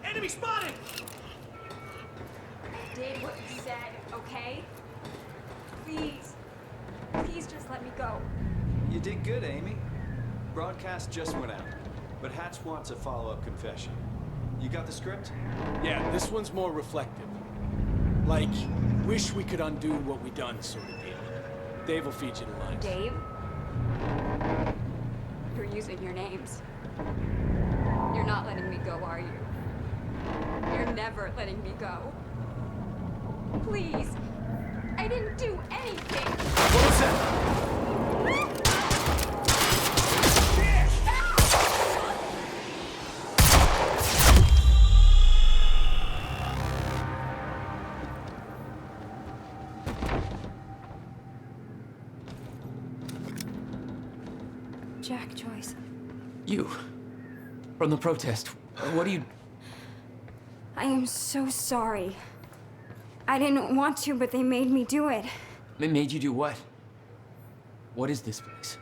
Enemy spotted! Did what you said, okay? Please. Please just let me go. You did good, Amy. Broadcast just went out, but Hatch wants a follow-up confession. You got the script? Yeah, this one's more reflective. Like, wish we could undo what we done sort of deal. Dave will feed you the lines. Dave? You're using your names. You're not letting me go, are you? You're never letting me go. Please. I didn't do anything. What was that? Jack Joyce. You. From the protest. What do you... I am so sorry. I didn't want to, but they made me do it. They made you do what? What is this place?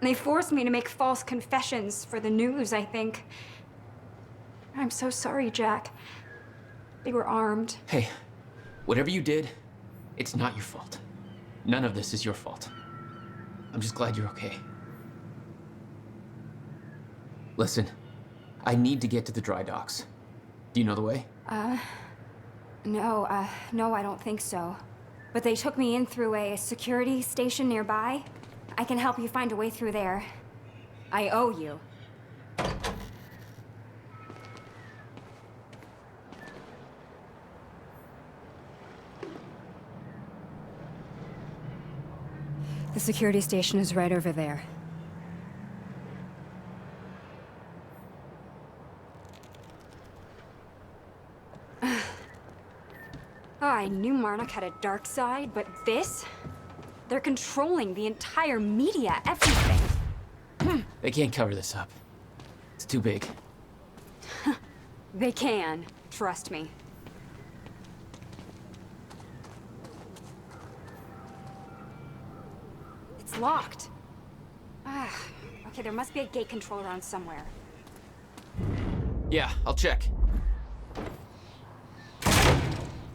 They forced me to make false confessions for the news, I think. I'm so sorry, Jack. They were armed. Hey, whatever you did, it's not your fault. None of this is your fault. I'm just glad you're okay. Listen, I need to get to the dry docks. Do you know the way? No, I don't think so. But they took me in through a security station nearby. I can help you find a way through there. I owe you. The security station is right over there. Oh, I knew Marnock had a dark side, but this? They're controlling the entire media, everything. They can't cover this up. It's too big. They can, trust me. It's locked. Okay, there must be a gate control around somewhere. Yeah, I'll check.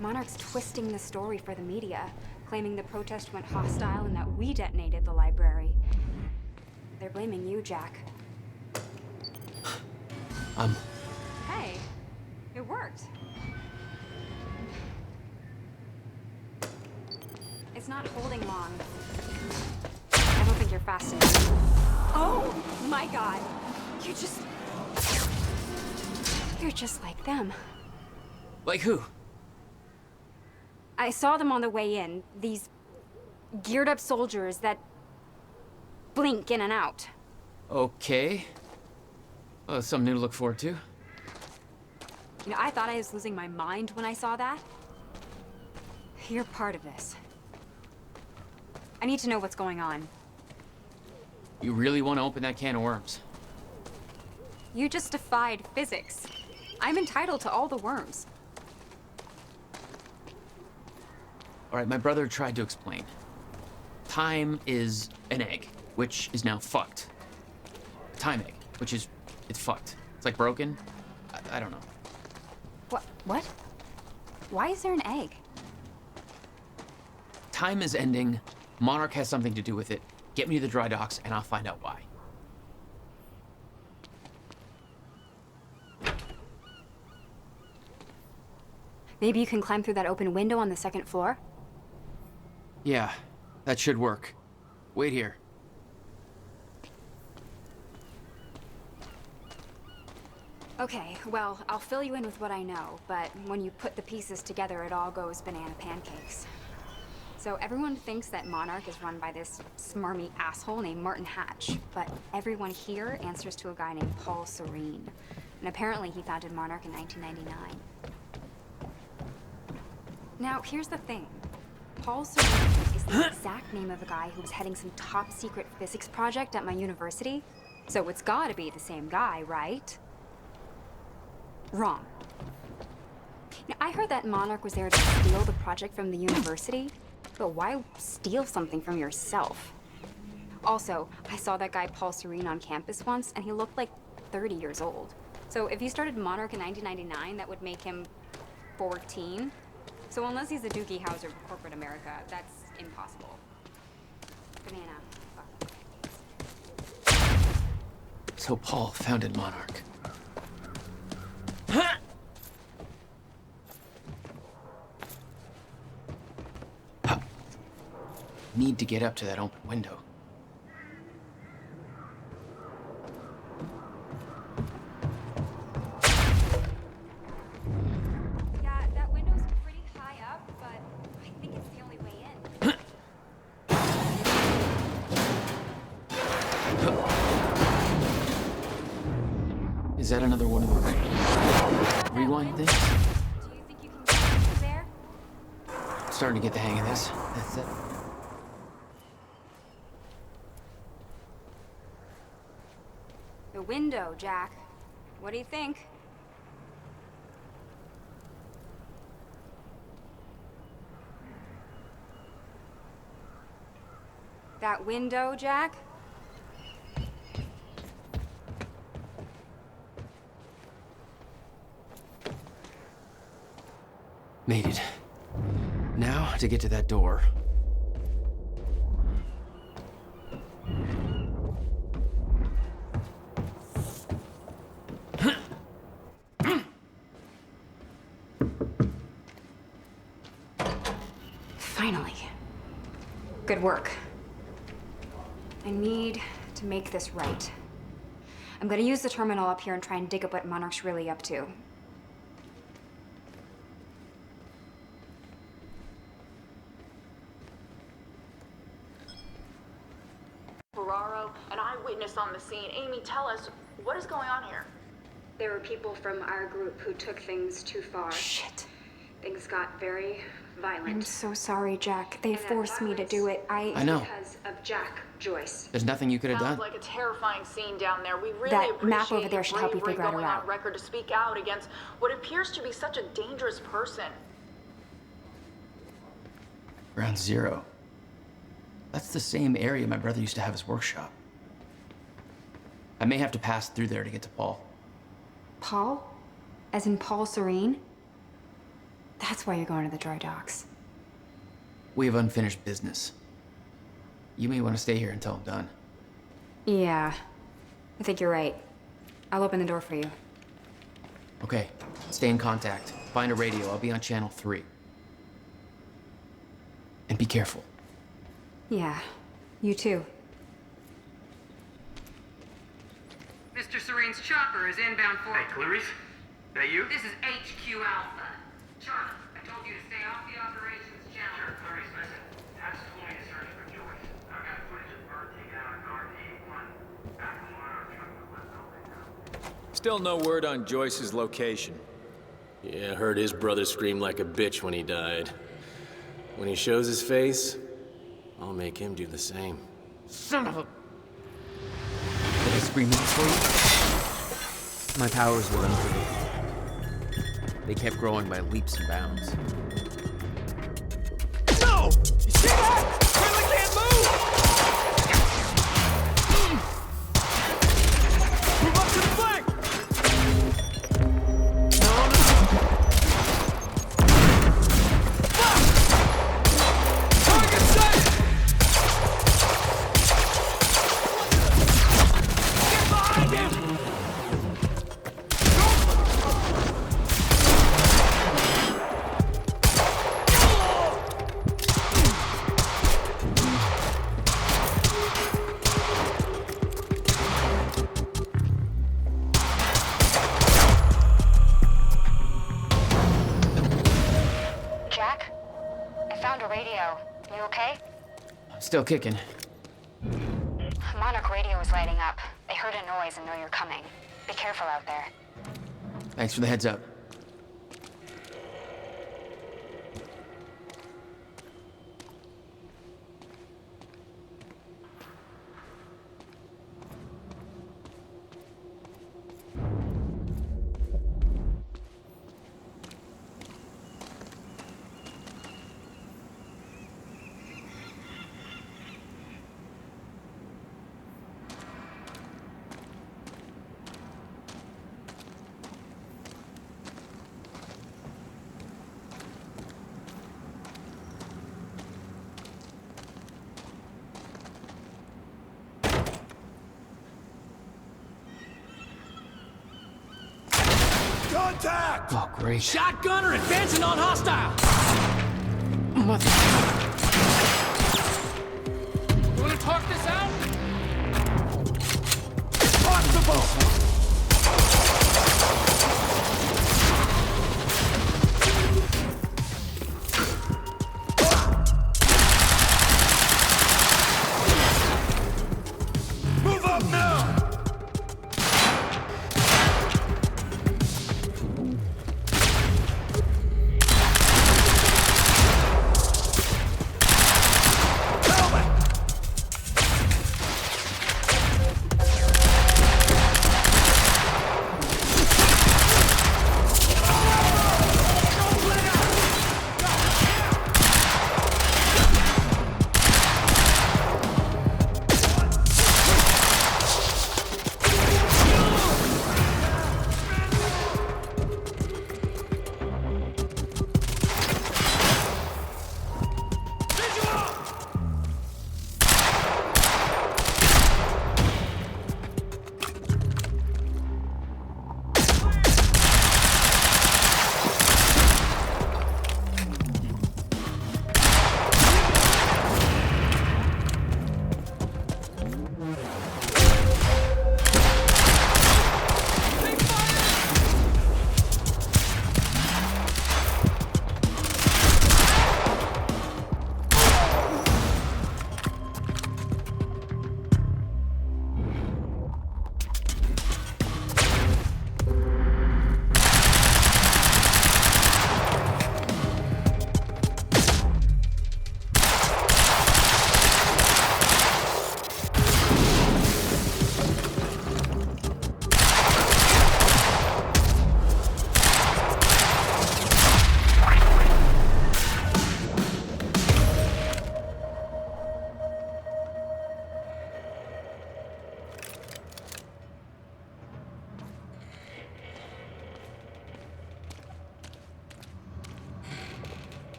Monarch's twisting the story for the media, claiming the protest went hostile and that we detonated the library. They're blaming you, Jack. Hey, it worked. It's not holding long. I don't think you're fast enough. Oh my God! You're just like them. Like who? I saw them on the way in. These geared up soldiers that blink in and out. Okay. Well, that's something new to look forward to. You know, I thought I was losing my mind when I saw that. You're part of this. I need to know what's going on. You really want to open that can of worms? You just defied physics. I'm entitled to all the worms. All right, my brother tried to explain. Time is an egg, which is now fucked. A time egg, which is, it's fucked. It's like broken. I don't know. What? Why is there an egg? Time is ending. Monarch has something to do with it. Get me to the dry docks, and I'll find out why. Maybe you can climb through that open window on the second floor? Yeah, that should work. Wait here. Okay, well, I'll fill you in with what I know, but when you put the pieces together, it all goes banana pancakes. So everyone thinks that Monarch is run by this smarmy asshole named Martin Hatch, but everyone here answers to a guy named Paul Serene. And apparently he founded Monarch in 1999. Now, here's the thing. Paul Serene is the exact name of a guy who was heading some top-secret physics project at my university. So it's gotta be the same guy, right? Wrong. Now, I heard that Monarch was there to steal the project from the university, but why steal something from yourself? Also, I saw that guy Paul Serene on campus once, and he looked like 30 years old. So if he started Monarch in 1999, that would make him 14. So unless he's a Doogie Howser of corporate America, that's impossible. Banana. Fuck. So Paul founded Monarch. Need to get up to that open window. Yeah, that window's pretty high up, but I think it's the only way in. Is that another one of those rewind things? Do you think you can get through there? I'm starting to get the hang of this. That's it. The window, Jack. What do you think? That window, Jack? Made it. Now to get to that door. Finally. Good work. I need to make this right. I'm gonna use the terminal up here and try and dig up what Monarch's really up to. Ferraro, an eyewitness on the scene. Amy, tell us, what is going on here? There were people from our group who took things too far. Shit. Things got very violent. I'm so sorry, Jack. They forced me to do it. I know. Because of Jack Joyce. There's nothing you could have Sounds done. like a terrifying scene down there. We really That appreciate map over there your should help you bravery figure out a going on route. record to speak out against what appears to be such a dangerous person. Ground Zero. That's the same area my brother used to have his workshop. I may have to pass through there to get to Paul. Paul? As in Paul Serene? That's why you're going to the dry docks. We have unfinished business. You may want to stay here until I'm done. Yeah. I think you're right. I'll open the door for you. Okay, stay in contact. Find a radio. I'll be on channel 3. And be careful. Yeah. You too. Mr. Serene's chopper is inbound for... Hey, Clarice? That you? This is HQ Alpha. Charlie, I told you to stay off the operations channel. Sure, Clarice, listen. That's told me to search for Joyce. I've got footage of her taking out a guard A1 back from one of our truck that left out right now. Still no word on Joyce's location. Yeah, heard his brother scream like a bitch when he died. When he shows his face, I'll make him do the same. Son of a... Did I scream it for you? My powers were unpredictable. They kept growing by leaps and bounds. No! You see that? Friendly can't move! Move up to the flank! Fuck! Target sighted! Get behind him! Jack? I found a radio. You okay? I'm still kicking. Monarch radio is lighting up. They heard a noise and know you're coming. Be careful out there. Thanks for the heads up. Contact! Oh, great. Shotgunner advancing on hostile! Mother... You wanna talk this out? Possible! Move up now!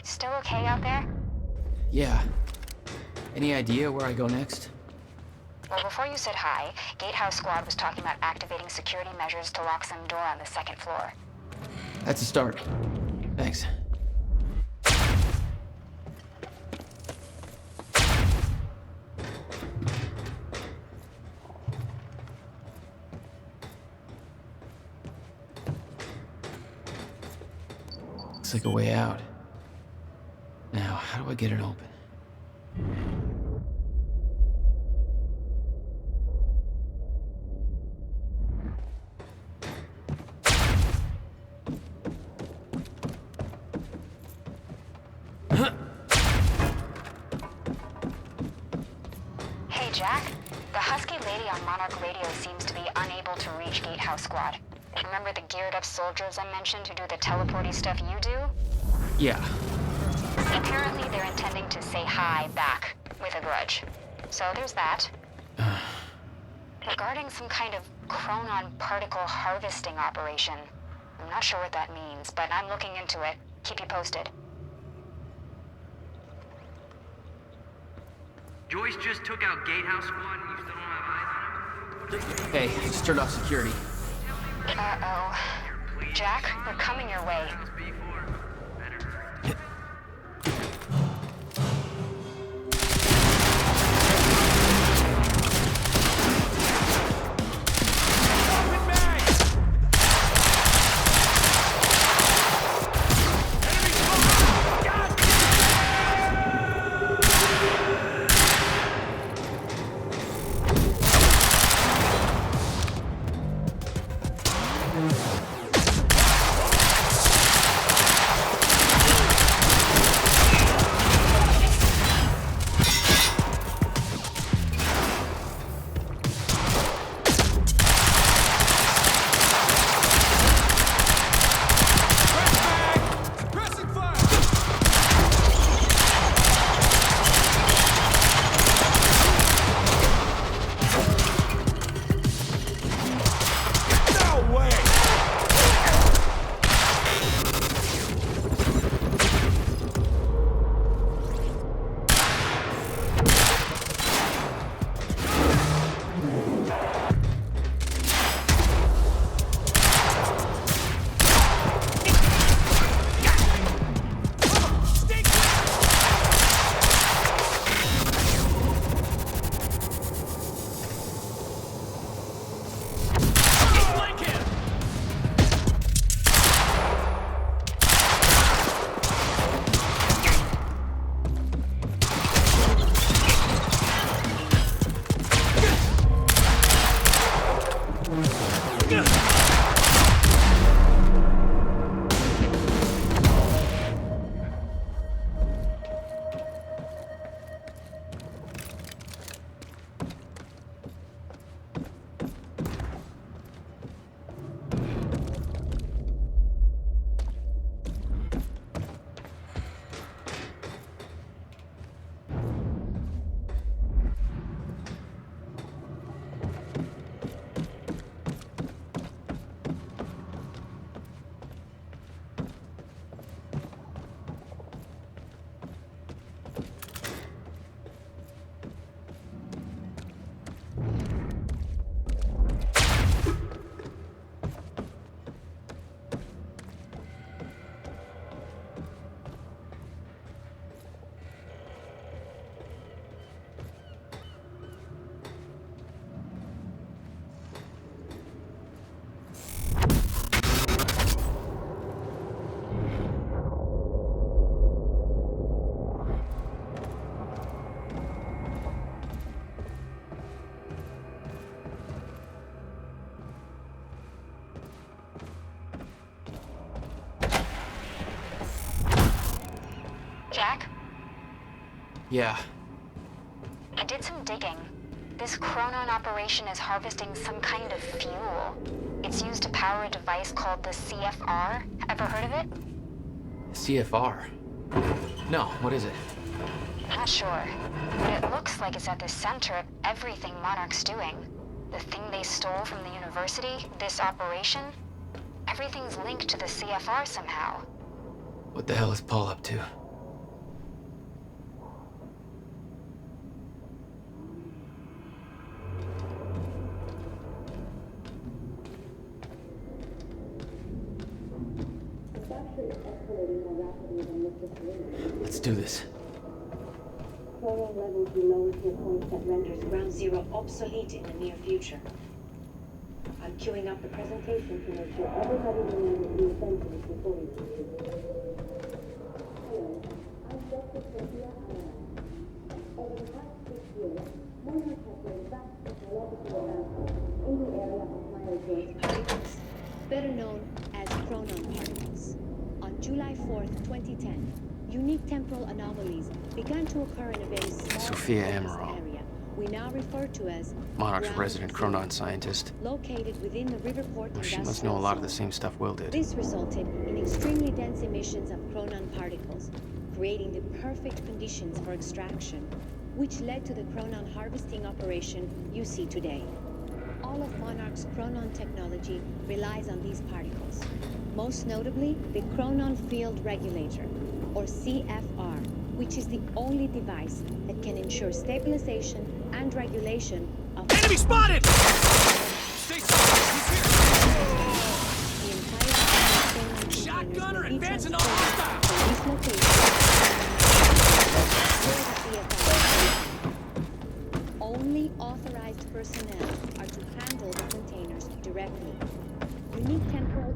Still okay out there? Yeah. Any idea where I go next? Well, before you said hi, Gatehouse Squad was talking about activating security measures to lock some door on the second floor. That's a start. Thanks. Looks like a way out. Now, how do I get it open? Hey, Jack. The husky lady on Monarch Radio seems to be unable to reach Gatehouse Squad. Remember the geared-up soldiers I mentioned who do the teleporty stuff you do? Yeah. Apparently they're intending to say hi back, with a grudge. So there's that. Regarding some kind of chronon particle harvesting operation. I'm not sure what that means, but I'm looking into it. Keep you posted. Joyce just took out Gatehouse Squad and you still don't have eyes on him? Hey, just turned off security. Uh-oh. Jack, we're coming your way. Jack? Yeah. I did some digging. This chronon operation is harvesting some kind of fuel. It's used to power a device called the CFR. Ever heard of it? CFR? No, what is it? Not sure. But it looks like it's at the center of everything Monarch's doing. The thing they stole from the university, this operation, everything's linked to the CFR somehow. What the hell is Paul up to? Let's do this. Chronon levels below to a point that renders Ground Zero obsolete in the near future. I'm queuing up the presentation to make sure everybody remembers the essentials before we proceed. Hello, I'm Dr. Sophia Allen. Over the past 6 years, Monarch has made vast technological advancements in the area of microgauge particles, better known as chronon particles. On July 4th, 2010, unique temporal anomalies began to occur in a very small Sophia surface Amaral. area we now refer to as Monarch's Ground resident Zero, chronon scientist. located within the Riverport Well, she Industrial must know a lot of the Zone. same stuff Will did. This resulted in extremely dense emissions of chronon particles, creating the perfect conditions for extraction, which led to the chronon harvesting operation you see today. All of Monarch's chronon technology relies on these particles, most notably the Chronon Field Regulator, or CFR, which is the only device that can ensure stabilization and regulation of Enemy spotted! the entire Shotgunner advancing on hostile! Only authorized personnel are to handle the containers directly. Unique temporal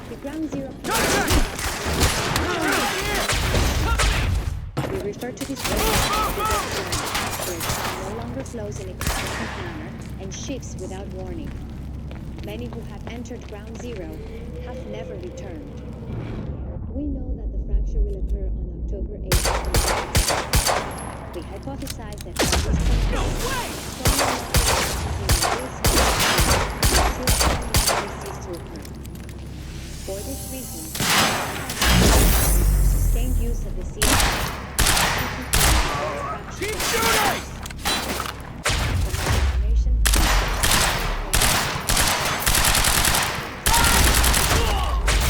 the Ground Zero. We refer to this process as the death zone, where time no longer flows in a consistent manner and shifts without warning. Many who have entered Ground Zero have never returned. We know that the fracture will occur on October 8th. We hypothesize that from this point For this reason, sustained use of the sea. Keep shooting!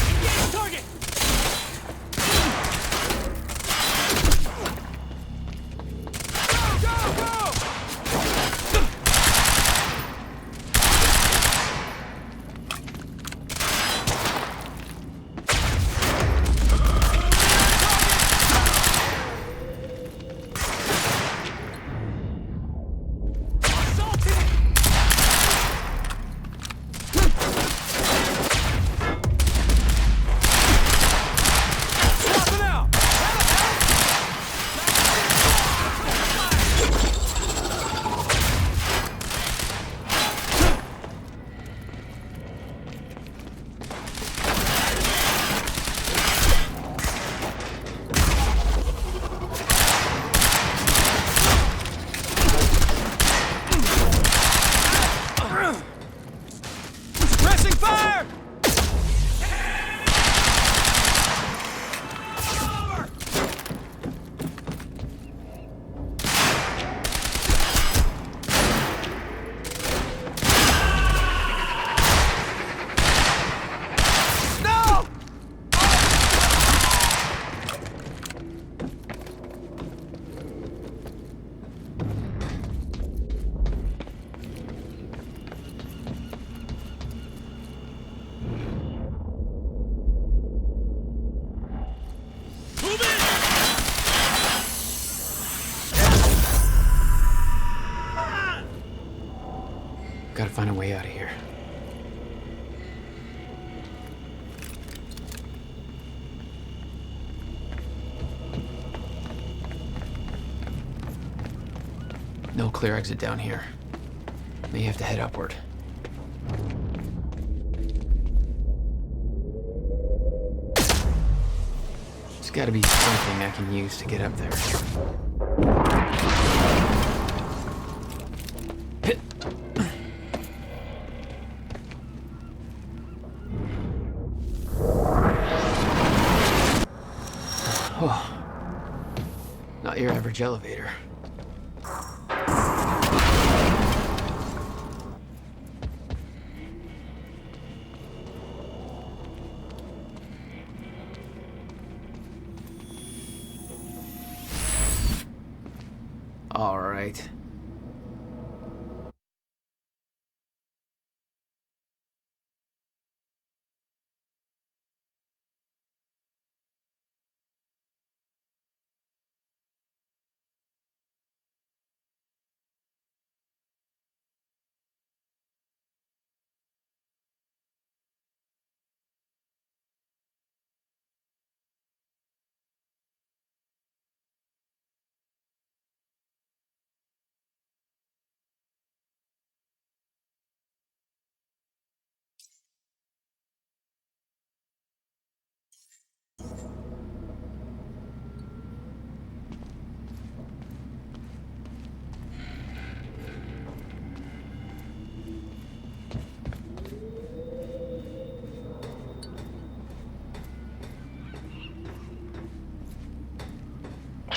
Engage target! Go, go, go! Pressing fire! Over! No! Move in! Gotta find a way out of here. No clear exit down here. May have to head upward. There's gotta be something I can use to get up there. Hit. Oh. Not your average elevator.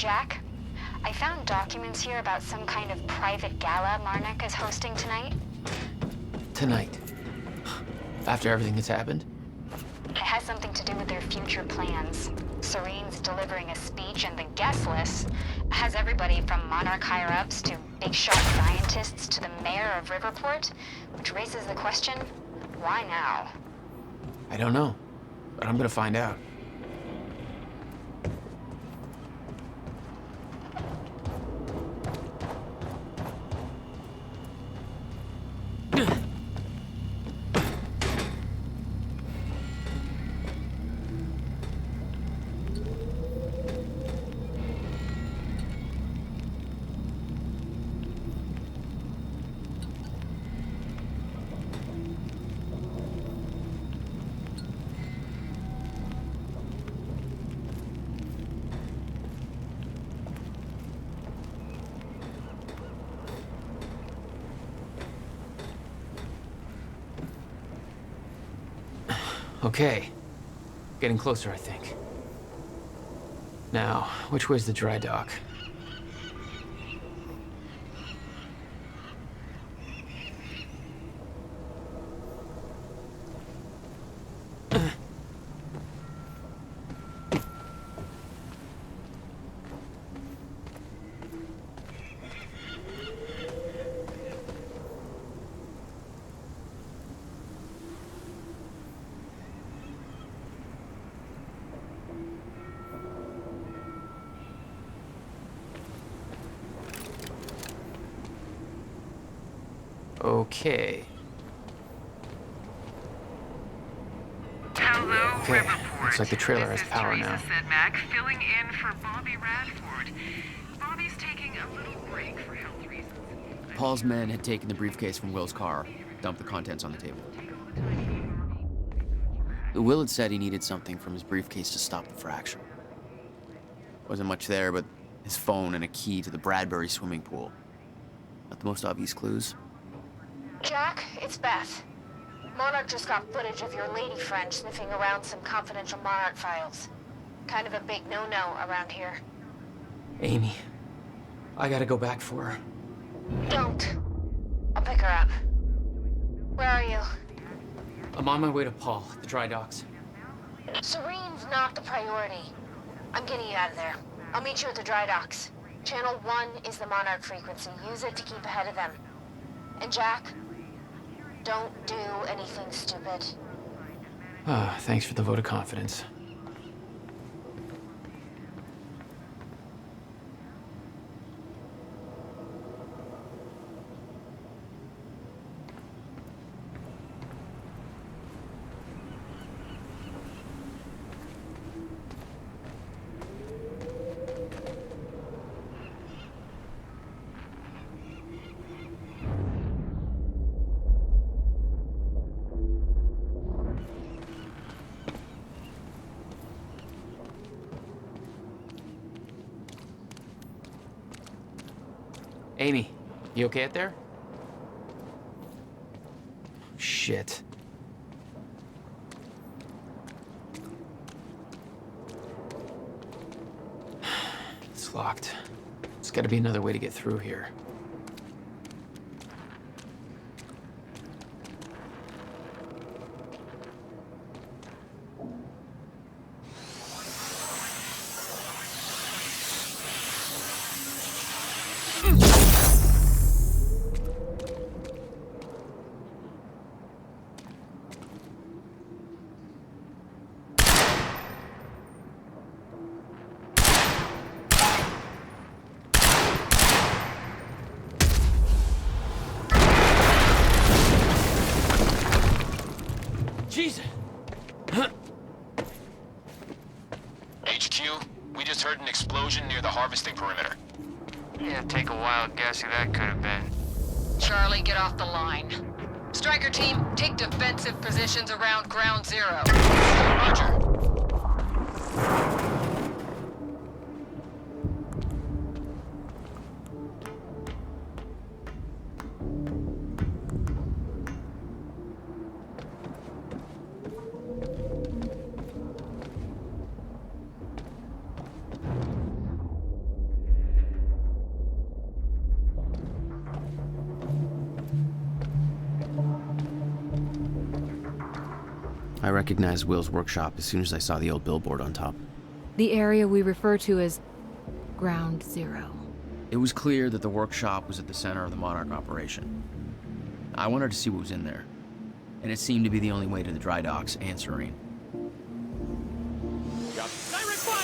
Jack, I found documents here about some kind of private gala Marnik is hosting tonight. Tonight? After everything that's happened? It has something to do with their future plans. Serene's delivering a speech, and the guest list has everybody from Monarch higher-ups to big shot scientists to the mayor of Riverport, which raises the question, why now? I don't know, but I'm gonna find out. Okay. Getting closer, I think. Now, which way's the dry dock? Okay. Hello, Okay, Riverport. looks like the trailer has This is power Teresa now. Sedmak, filling in for Bobby Radford. Bobby's taking a little break for health reasons. Paul's men had taken the briefcase from Will's car, dumped the contents on the table. Will had said he needed something from his briefcase to stop the fracture. Wasn't much there, but his phone and a key to the Bradbury swimming pool. Not the most obvious clues. Jack, it's Beth. Monarch just got footage of your lady friend sniffing around some confidential Monarch files. Kind of a big no-no around here. Amy, I gotta go back for her. Don't. I'll pick her up. Where are you? I'm on my way to Paul, at the dry docks. Serene's not the priority. I'm getting you out of there. I'll meet you at the dry docks. Channel 1 is the Monarch frequency. Use it to keep ahead of them. And Jack, don't do anything stupid. Ah, thanks for the vote of confidence. Amy, you okay out there? Shit. It's locked. There's gotta be another way to get through here. Jesus! HQ, we just heard an explosion near the harvesting perimeter. Yeah, take a wild guess who that could have been. Charlie, get off the line. Striker team, take defensive positions around ground zero. Roger. I recognized Will's workshop as soon as I saw the old billboard on top. The area we refer to as Ground Zero. It was clear that the workshop was at the center of the Monarch operation. I wanted to see what was in there, and it seemed to be the only way to the dry docks and Serene. Siren fire!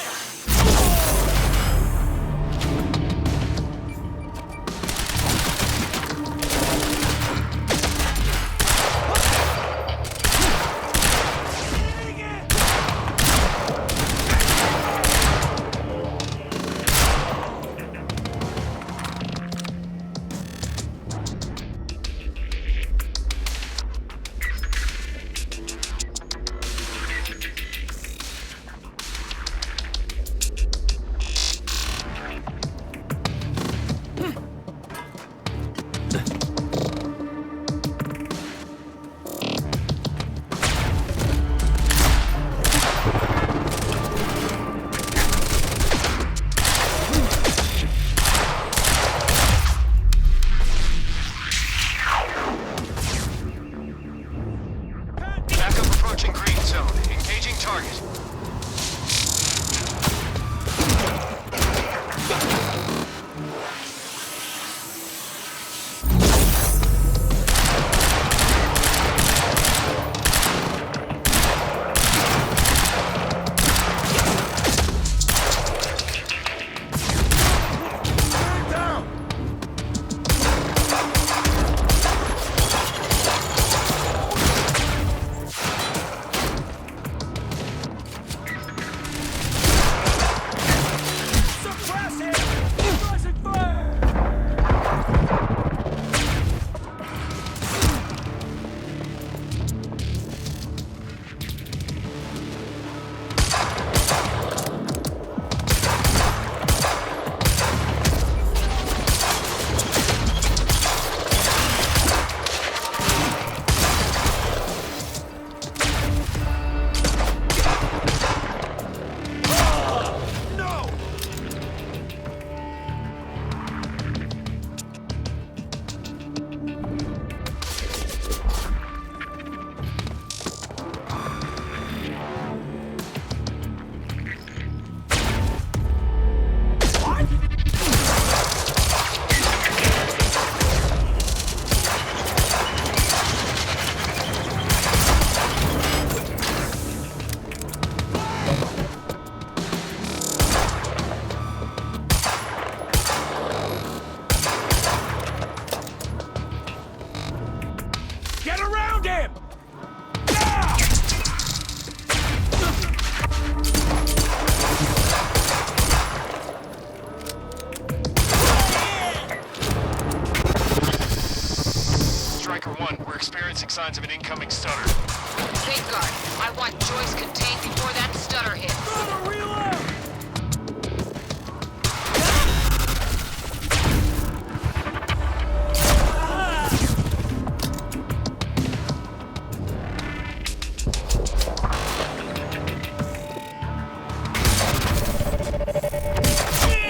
Signs of an incoming stutter. Safeguard, I want Joyce contained before that stutter hits.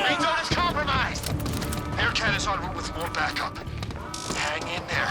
Main zone is compromised. Bearcat is en route with more backup. Hang in there.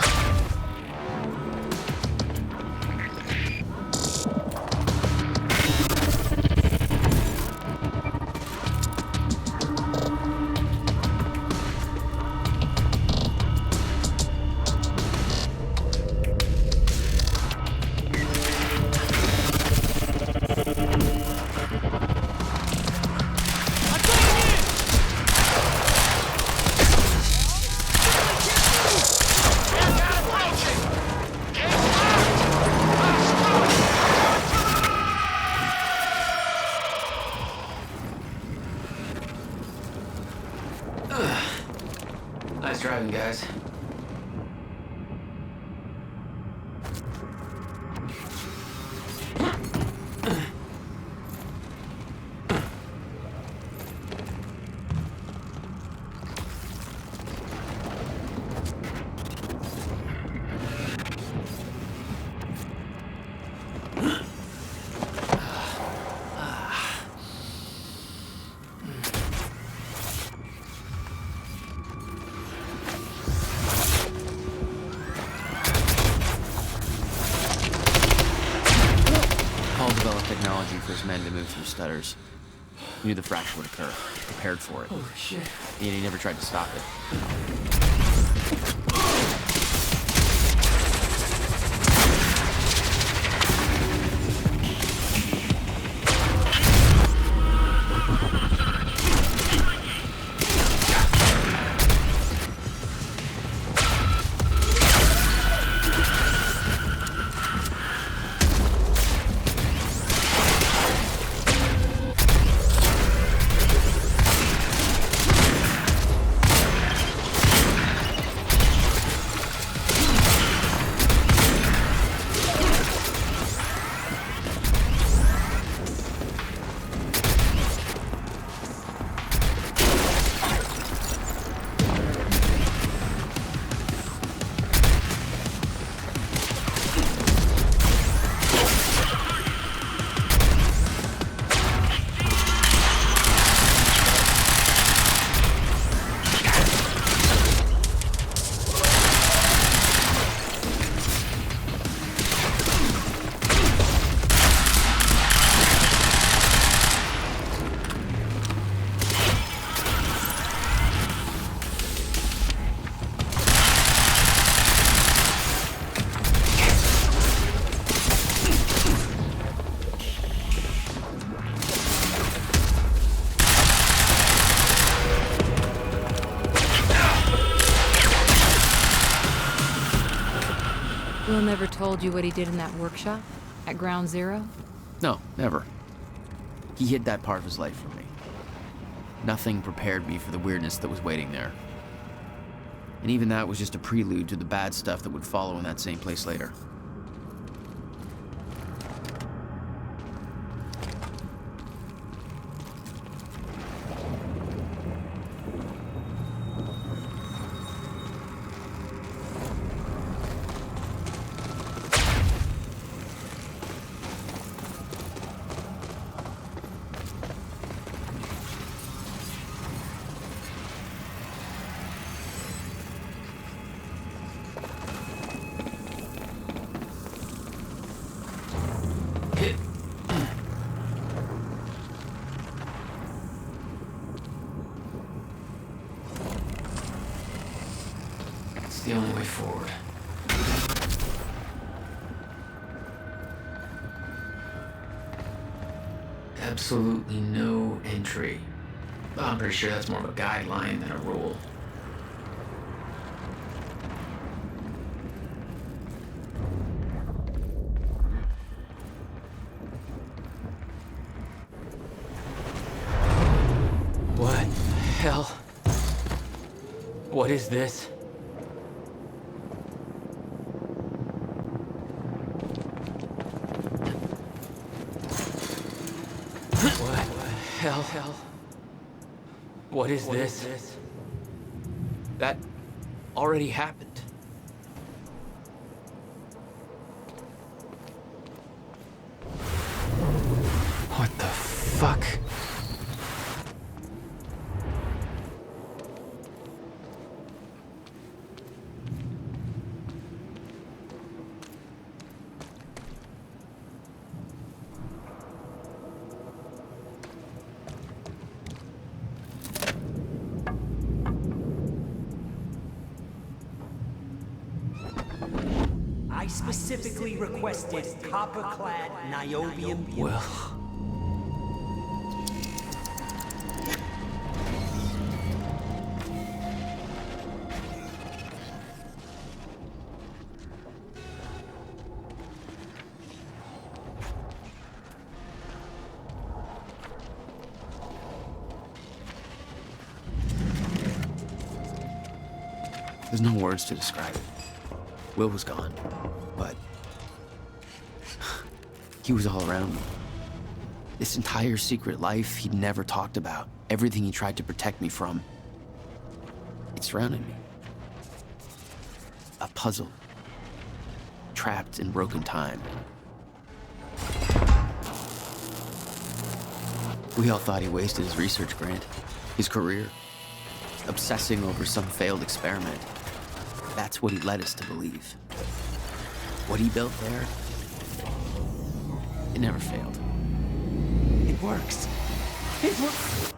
technology for his men to move through stutters. He knew the fracture would occur, prepared for it. Holy shit. And he never tried to stop it. Will never told you what he did in that workshop? At Ground Zero? No, never. He hid that part of his life from me. Nothing prepared me for the weirdness that was waiting there. And even that was just a prelude to the bad stuff that would follow in that same place later. It's the only way forward. Absolutely no entry. Well, I'm pretty sure that's more of a guideline than a rule. What the hell? What is this? Hell. What is this? That already happened. What the fuck? I specifically requested copper-clad niobium. Well. There's no words to describe it. Will was gone, but he was all around me. This entire secret life he'd never talked about, everything he tried to protect me from, it surrounded me. A puzzle, trapped in broken time. We all thought he wasted his research grant, his career, obsessing over some failed experiment. That's what he led us to believe. What he built there, it never failed. It works. It works.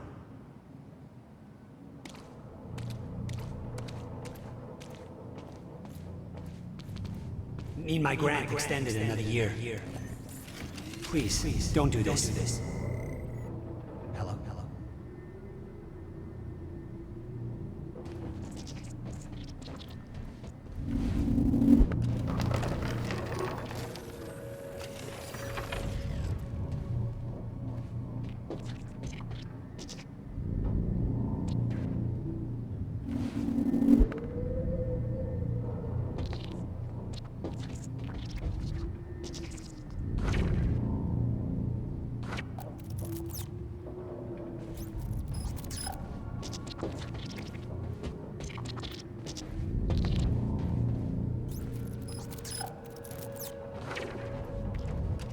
Need my grant extended another year. Please, don't do this. Hello?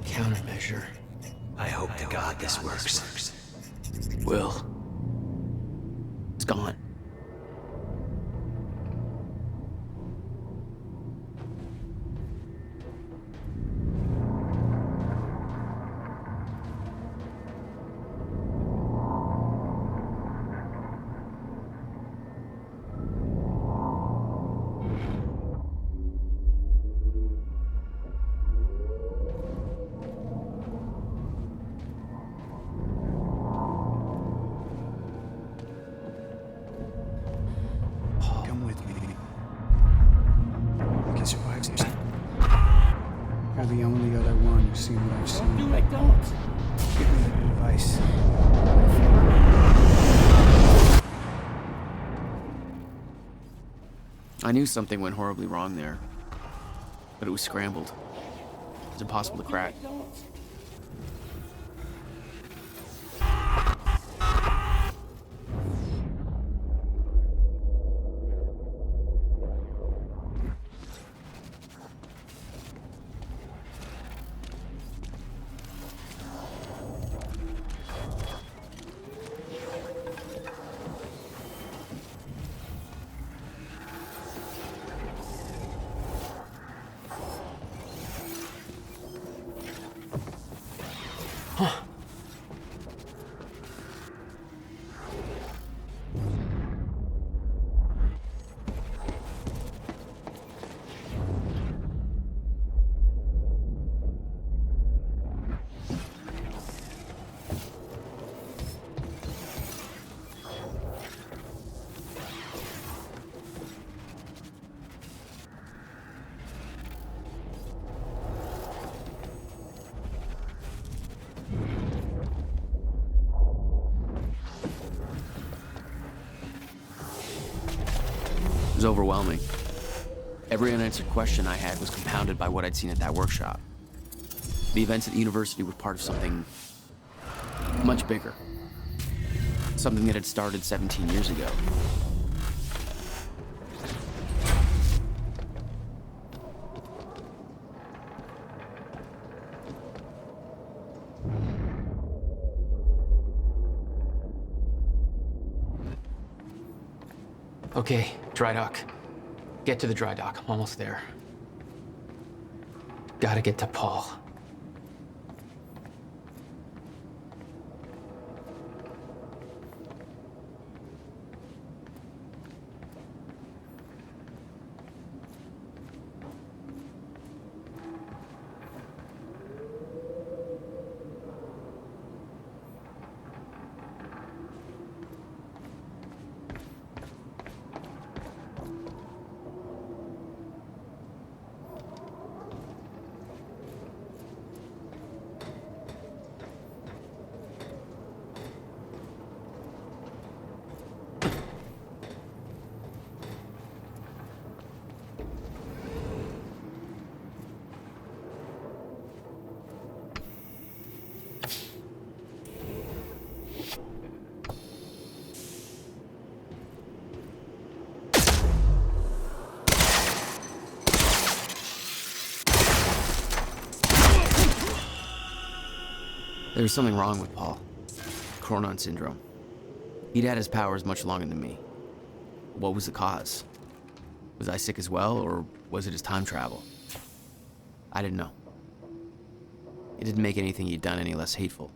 Countermeasure. I hope to God this works. Will. It's gone. Come with me. I can survive this. You're the only other one who's seen what I've seen. Do it, don't. Give me the advice. I knew something went horribly wrong there, but it was scrambled. It was impossible to crack. It was overwhelming. Every unanswered question I had was compounded by what I'd seen at that workshop. The events at the university were part of something much bigger. Something that had started 17 years ago. Okay, dry dock. Get to the dry dock. I'm almost there. Gotta get to Paul. There was something wrong with Paul. Chronon syndrome. He'd had his powers much longer than me. What was the cause? Was I sick as well, or was it his time travel? I didn't know. It didn't make anything he'd done any less hateful.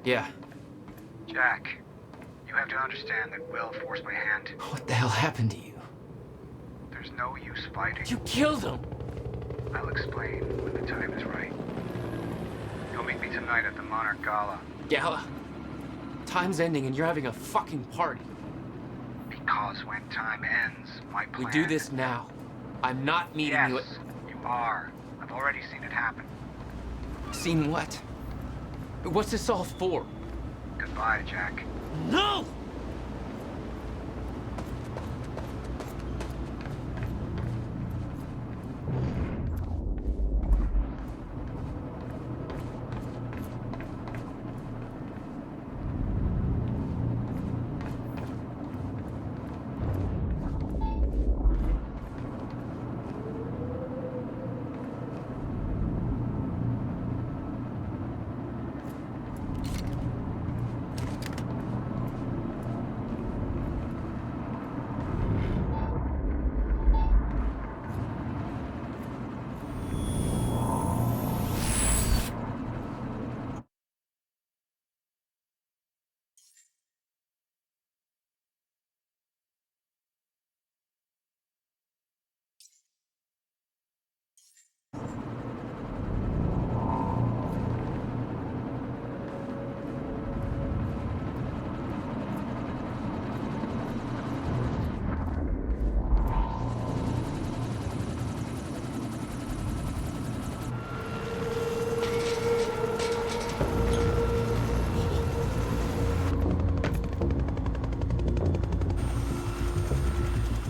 Yeah. Jack, you have to understand that Will forced my hand. What the hell happened to you? There's no use fighting. You killed him! I'll explain when the time is right. You'll meet me tonight at the Monarch Gala. Gala? Time's ending and you're having a fucking party. Because when time ends, my plan... We do this now. I'm not meeting you at... Yes, you are. I've already seen it happen. Seen what? What's this all for? Goodbye, Jack. No!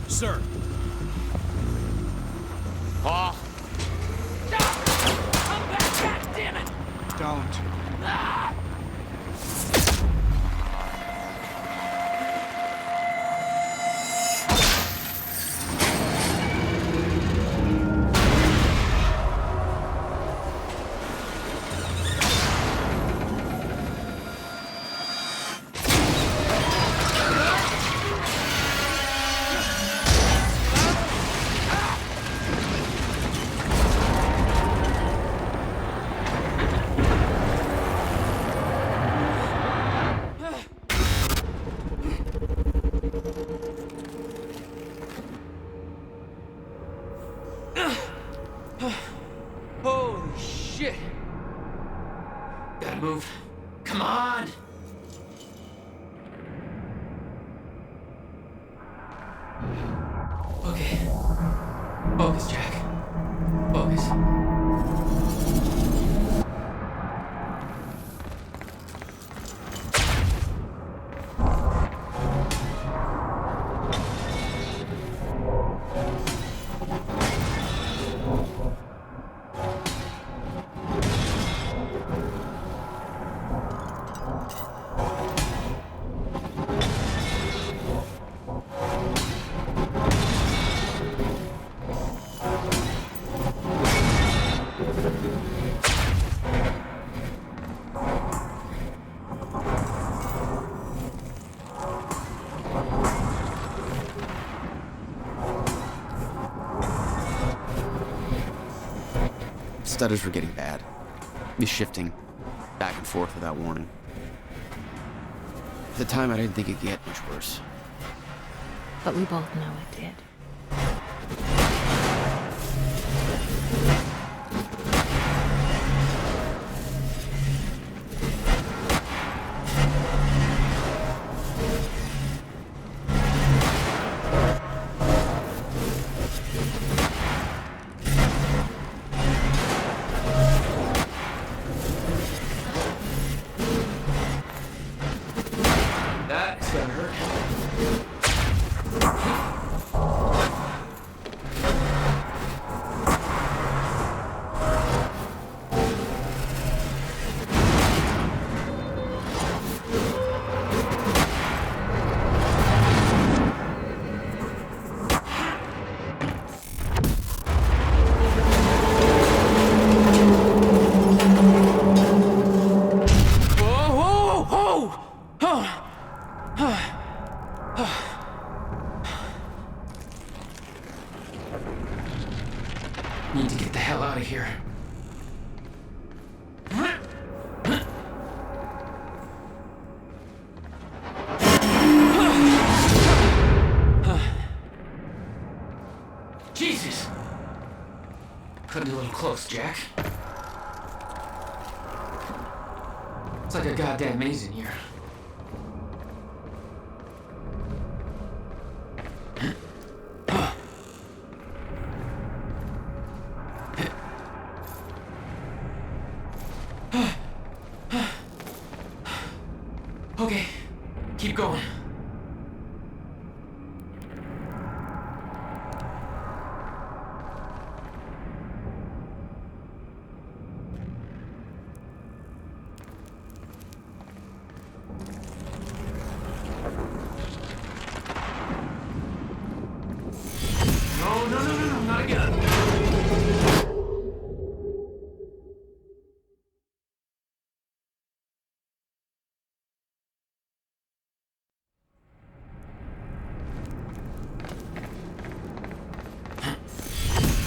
Sir. Off. Come back, goddammit! Don't. Holy shit! Gotta move. Come on! Okay. Focus, Jack. Focus. Stutters were getting bad. Be shifting back and forth without warning. At the time, I didn't think it could get much worse. But we both know it did. That's gonna hurt. Need to get the hell out of here. Jesus! Cutting a little close, Jack. It's like a goddamn maze in here. Okay, keep going. No, not again.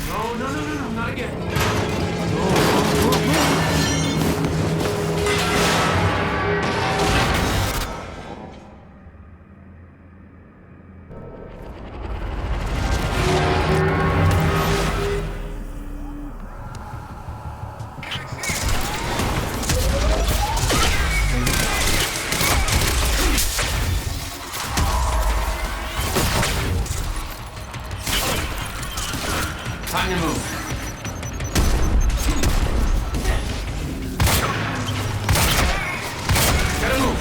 No, not again. Time to move. Gotta move.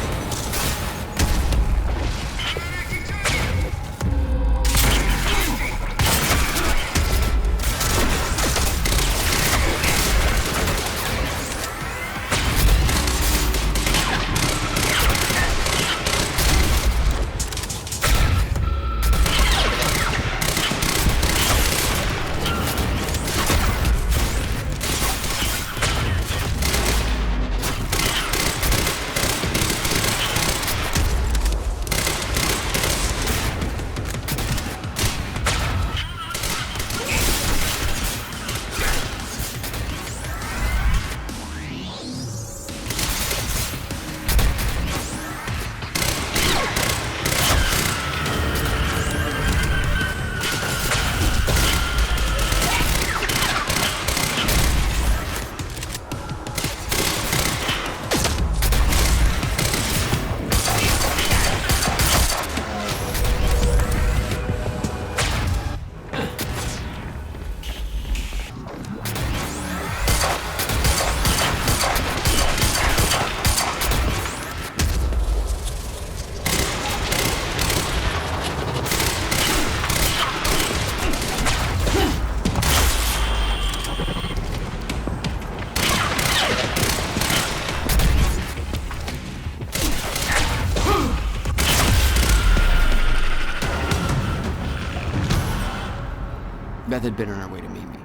Beth had been on her way to meet me.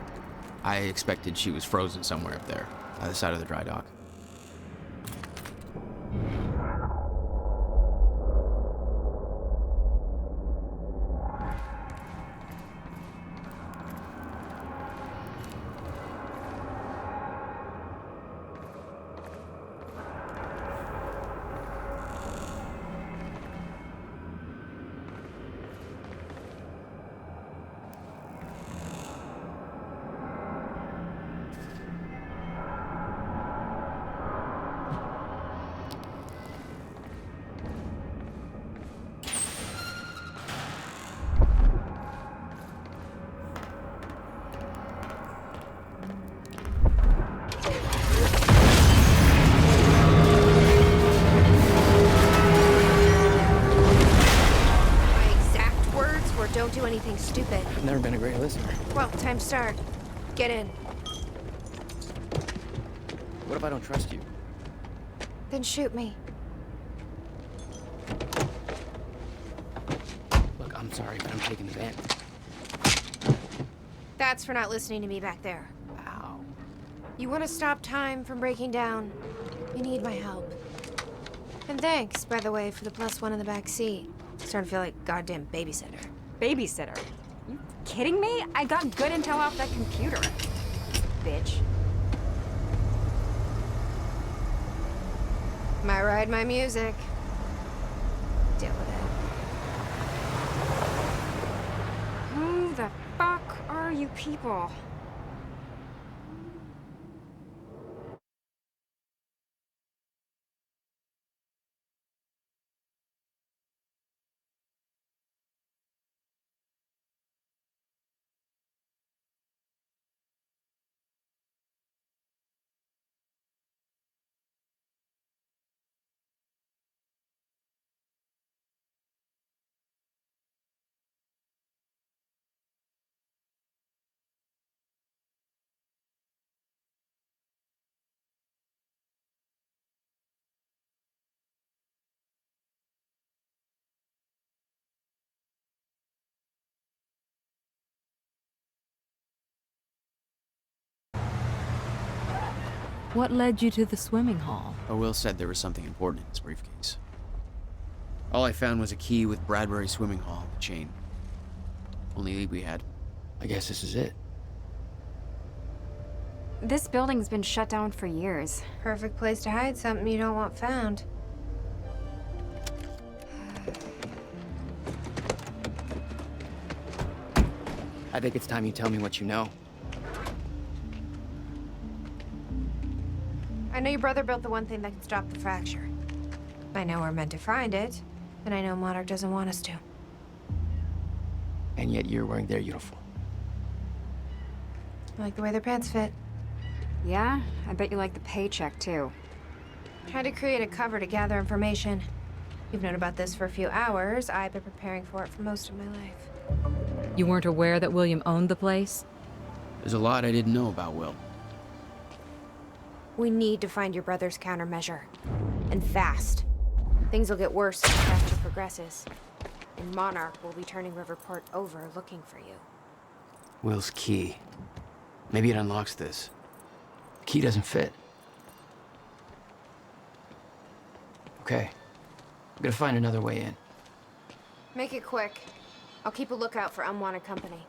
I expected she was frozen somewhere up there, by the side of the dry dock. Don't do anything stupid. I've never been a great listener. Well, time to start. Get in. What if I don't trust you? Then shoot me. Look, I'm sorry, but I'm taking the van. That's for not listening to me back there. Ow. You want to stop time from breaking down? You need my help. And thanks, by the way, for the +1 in the back seat. Starting to feel like goddamn babysitter. Babysitter? You kidding me? I got good intel off that computer. Bitch. My ride, my music. Deal with it. Who the fuck are people. What led you to the swimming hall? Oh, Will said there was something important in his briefcase. All I found was a key with Bradbury Swimming Hall, the chain. Only lead we had. I guess this is it. This building's been shut down for years. Perfect place to hide something you don't want found. I think it's time you tell me what you know. I know your brother built the one thing that can stop the fracture. I know we're meant to find it, but I know Monarch doesn't want us to. And yet you're wearing their uniform. I like the way their pants fit. Yeah? I bet you like the paycheck, too. Tried to create a cover to gather information. You've known about this for a few hours. I've been preparing for it for most of my life. You weren't aware that William owned the place? There's a lot I didn't know about Will. We need to find your brother's countermeasure. And fast. Things will get worse as the fracture progresses. And Monarch will be turning Riverport over looking for you. Will's key. Maybe it unlocks this. The key doesn't fit. Okay. I'm gonna find another way in. Make it quick. I'll keep a lookout for unwanted company.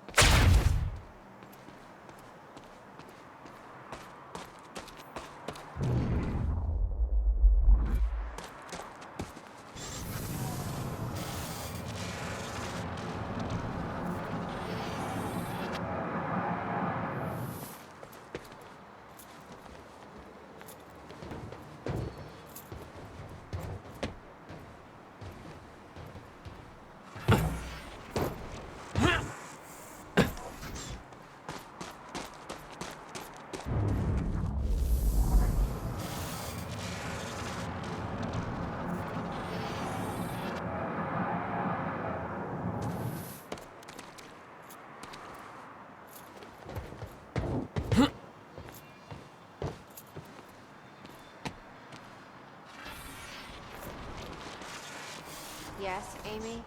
Yes, Amy?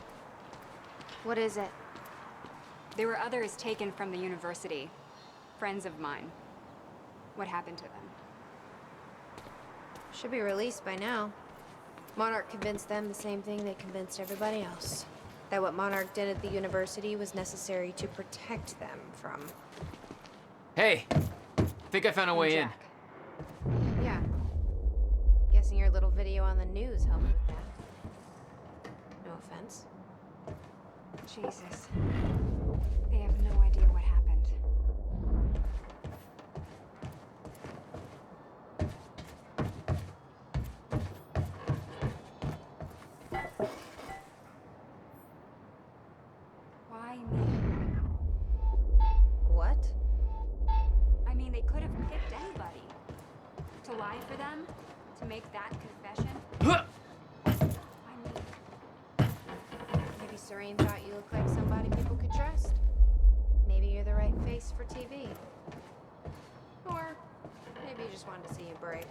What is it? There were others taken from the university. Friends of mine. What happened to them? Should be released by now. Monarch convinced them the same thing they convinced everybody else. That what Monarch did at the university was necessary to protect them from... Hey! Think I found a way in. Yeah. Guessing your little video on the news helped with that. No offense. Jesus. They have no idea what happened. Why me? What? I mean, they could have picked anybody. To lie for them? To make that confession? Maybe Serene thought you looked like somebody people could trust. Maybe you're the right face for TV. Or maybe you just wanted to see you break.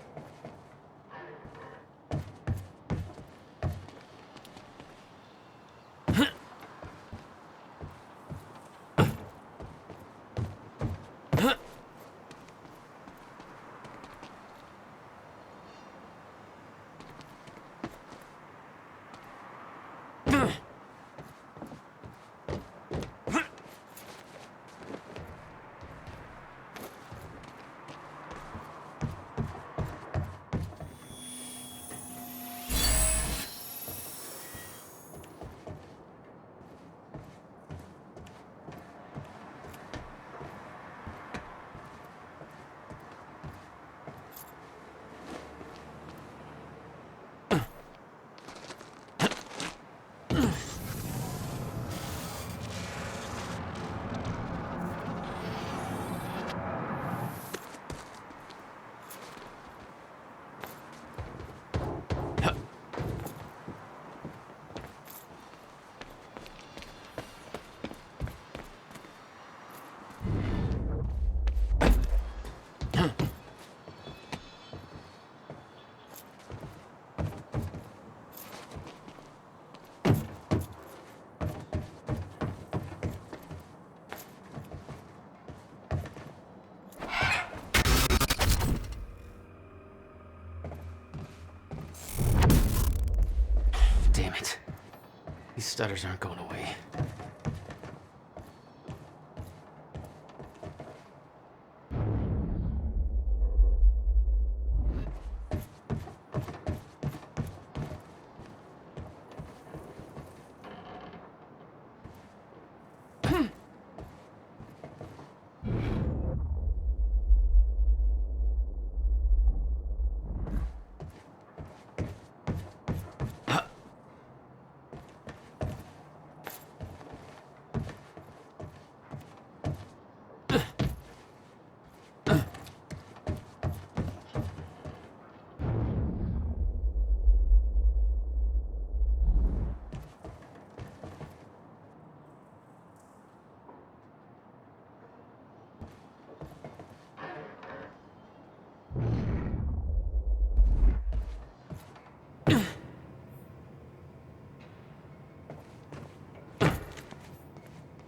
stutters aren't going away.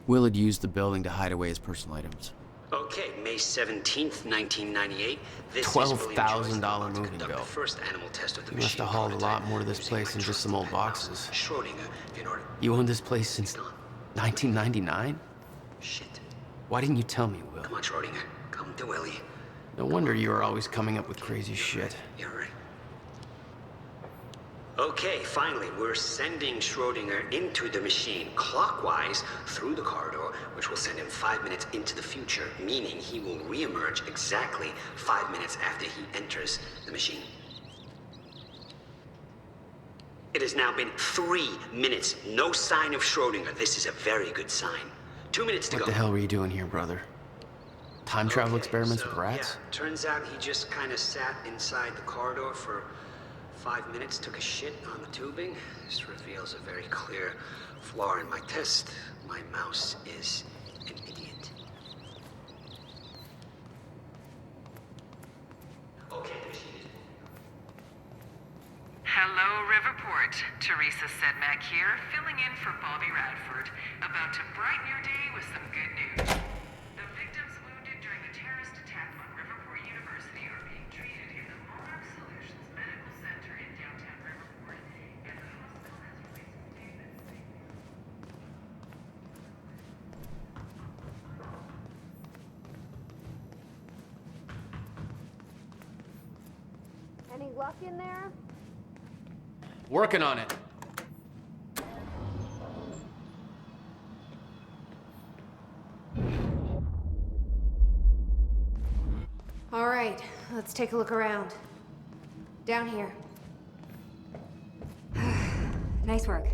Will had used the building to hide away his personal items. Okay, May 17th, 1998. This $12,000 moving bill. First animal test of the You must have hauled a lot more to this place than just some old boxes. Schrodinger, in order. You owned this place since 1999? Shit. Why didn't you tell me, Will? Come on, Schrodinger. Come to Willie. No wonder you were always coming up with crazy shit. You're right. Okay, finally, we're sending Schrodinger into the machine clockwise through the corridor, which will send him 5 minutes into the future, meaning he will reemerge exactly 5 minutes after he enters the machine. It has now been 3 minutes. No sign of Schrodinger. This is a very good sign. 2 minutes to go. What the hell were you doing here, brother? Time travel experiments with rats? Yeah, turns out he just kind of sat inside the corridor for 5 minutes, took a shit on the tubing. This reveals a very clear flaw in my test. My mouse is an idiot. Okay, the machine is... Hello, Riverport. Teresa Sedmak here, filling in for Bobby Radford. About to brighten your day with some good news. The victims wounded during the terrorist attack on Riverport University are being treated in the Monarch Solutions Medical Center in downtown Riverport, and the hospital has released a statement saying... Any luck in there? Working on it. All right, let's take a look around. Down here. Nice work.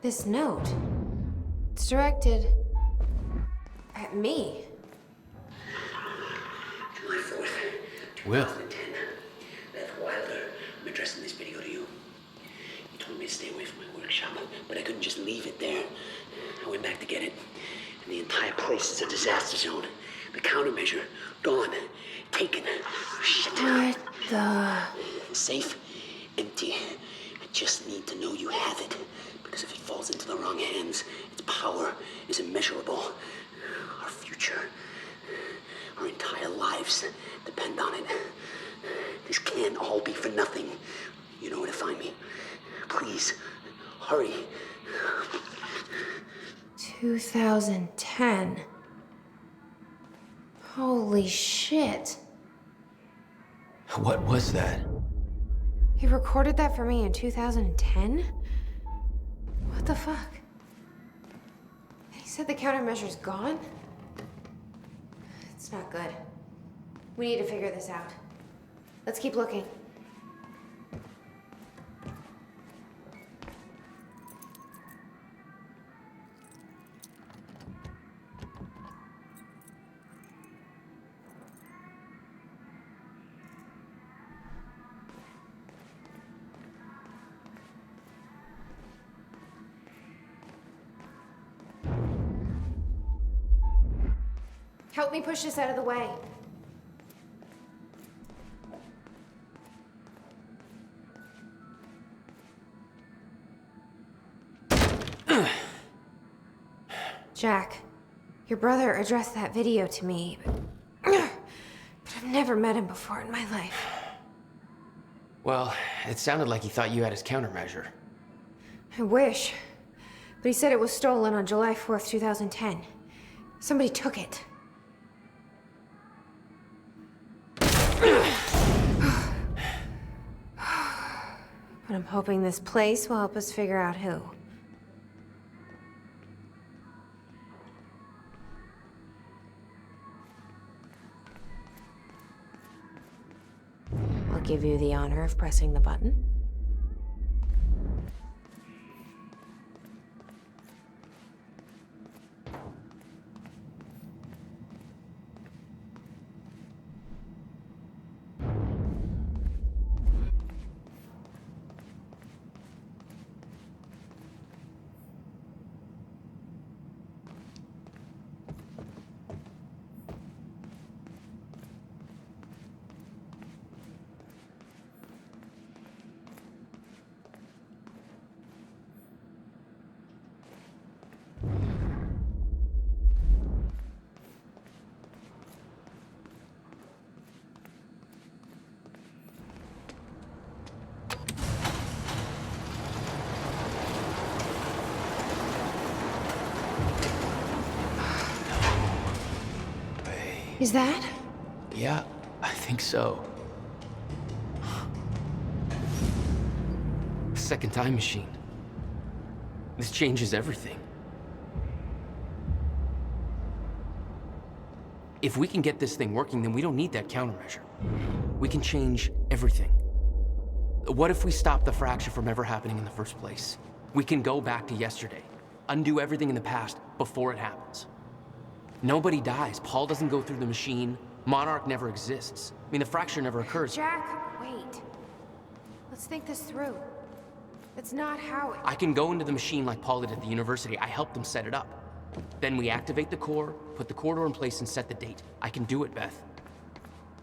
This note. It's directed at me. July 4th, Will. 2010. Beth Wilder, I'm addressing this video to you. You told me to stay away from my workshop, but I couldn't just leave it there. I went back to get it, and the entire place is a disaster zone. The countermeasure, gone, taken. Shit. What the... Safe, empty. I just need to know you have it, because if it falls into the wrong hands, its power is immeasurable. Our future, our entire lives depend on it. This can't all be for nothing. You know where to find me. Please, hurry. 2010. Holy shit. What was that? He recorded that for me in 2010? What the fuck? He said the countermeasure's gone? It's not good. We need to figure this out. Let's keep looking. Help me push this out of the way. Jack, your brother addressed that video to me, but I've never met him before in my life. Well, it sounded like he thought you had his countermeasure. I wish. But he said it was stolen on July 4th, 2010. Somebody took it. But I'm hoping this place will help us figure out who. I'll give you the honor of pressing the button. Is that? Yeah, I think so. Second time machine. This changes everything. If we can get this thing working, then we don't need that countermeasure. We can change everything. What if we stop the fracture from ever happening in the first place? We can go back to yesterday, undo everything in the past before it happens. Nobody dies. Paul doesn't go through the machine. Monarch never exists. I mean, the fracture never occurs. Jack, wait. Let's think this through. That's not how it... I can go into the machine like Paul did at the university. I helped them set it up. Then we activate the core, put the core door in place, and set the date. I can do it, Beth.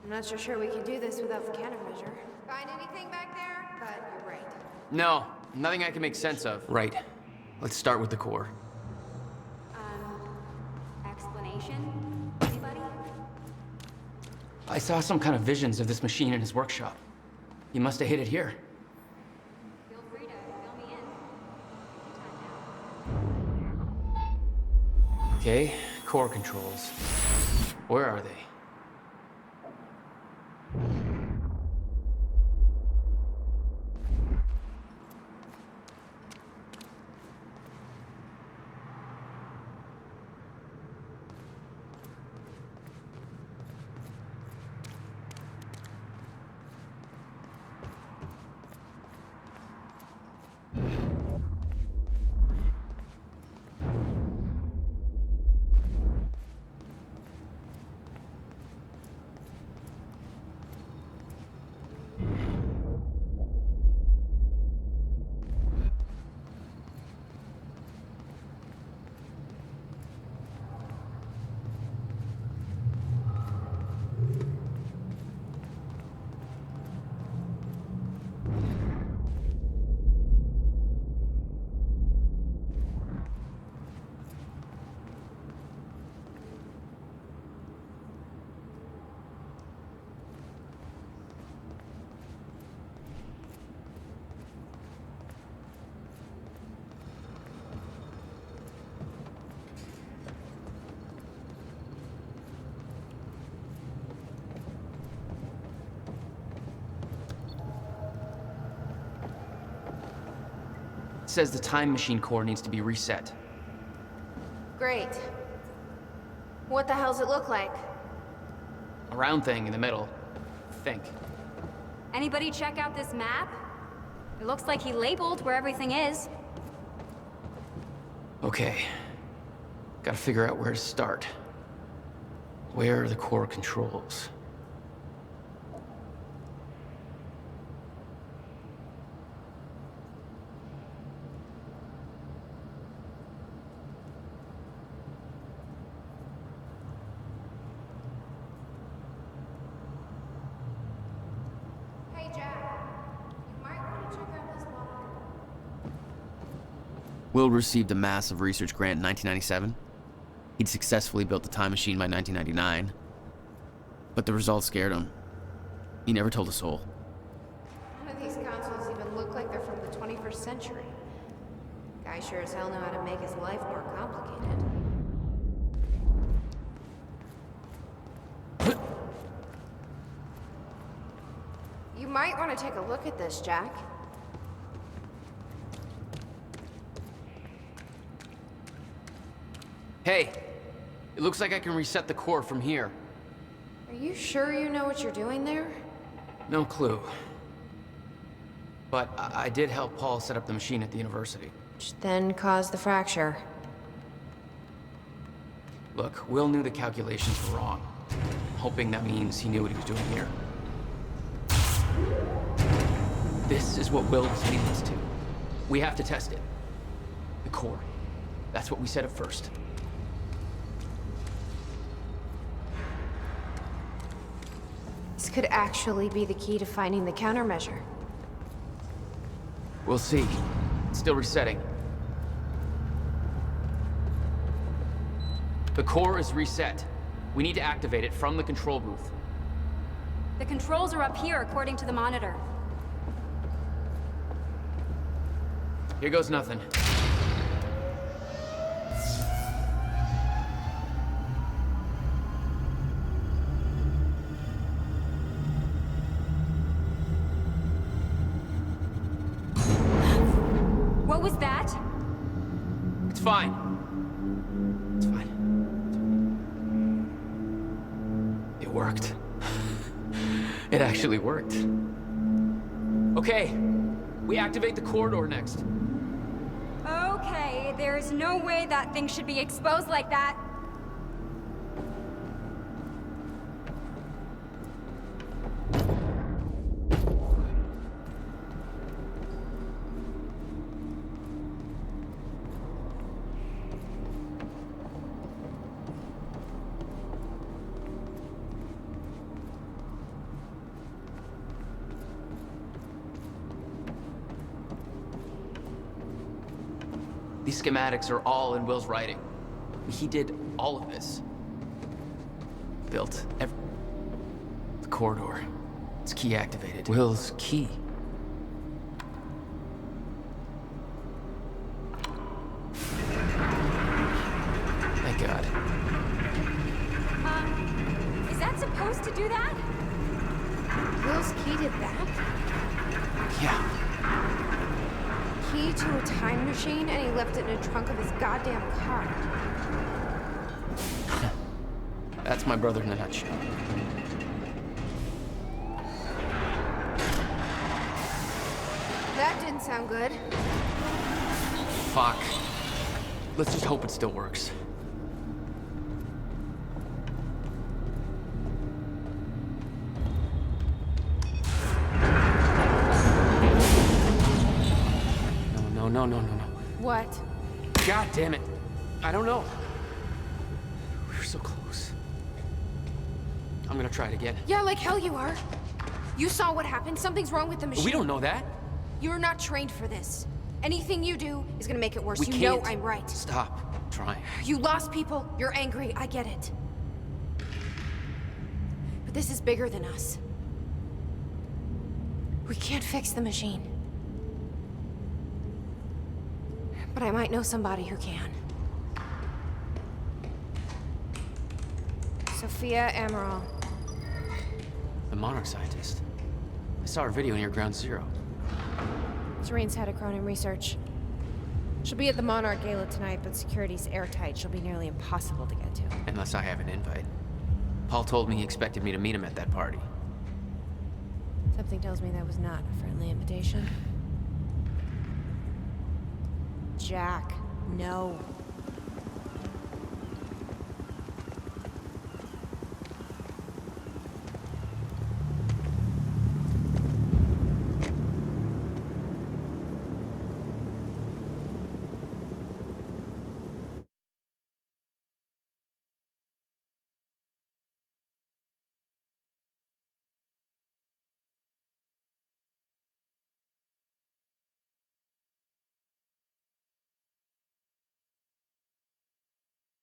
I'm not so sure we can do this without the countermeasure. Find anything back there? But you're right. No, nothing I can make sense of. Right. Let's start with the core. Explanation? Anybody? I saw some kind of visions of this machine in his workshop. He must have hid it here. Feel free to fill me in. Okay, core controls. Where are they? It says the time machine core needs to be reset. Great. What the hell's it look like? A round thing in the middle. Think. Anybody check out this map? It looks like he labeled where everything is. Okay. Gotta figure out where to start. Where are the core controls? Will received a massive research grant in 1997. He'd successfully built the time machine by 1999. But the results scared him. He never told a soul. None of these consoles even look like they're from the 21st century. Guy sure as hell know how to make his life more complicated. You might want to take a look at this, Jack. Hey, it looks like I can reset the core from here. Are you sure you know what you're doing there? No clue. But I did help Paul set up the machine at the university. Which then caused the fracture. Look, Will knew the calculations were wrong. Hoping that means he knew what he was doing here. This is what Will was leading us to. We have to test it. The core. That's what we set up first. This could actually be the key to finding the countermeasure. We'll see. It's still resetting. The core is reset. We need to activate it from the control booth. The controls are up here, according to the monitor. Here goes nothing. What was that? It's fine. It's fine. It worked. It actually worked. Okay, we activate the corridor next. Okay, there's no way that thing should be exposed like that. These schematics are all in Will's writing. He did all of this. Built the corridor. It's key activated. Will's key. Thank God. Is that supposed to do that? Will's key did that? Yeah. Key to a time machine, and he left it in the trunk of his goddamn car. That's my brother in a nutshell. That didn't sound good. Fuck. Let's just hope it still works. No. What? God damn it. I don't know. We were so close. I'm gonna try it again. Yeah, like hell you are. You saw what happened. Something's wrong with the machine. We don't know that. You're not trained for this. Anything you do is gonna make it worse. We You can't. know I'm right. Stop trying. You lost people. You're angry. I get it. But this is bigger than us. We can't fix the machine. But I might know somebody who can. Sophia Amaral. The Monarch scientist. I saw her video near Ground Zero. Serene's had a Cronin research. She'll be at the Monarch Gala tonight, but security's airtight. She'll be nearly impossible to get to. Unless I have an invite. Paul told me he expected me to meet him at that party. Something tells me that was not a friendly invitation. Jack, no.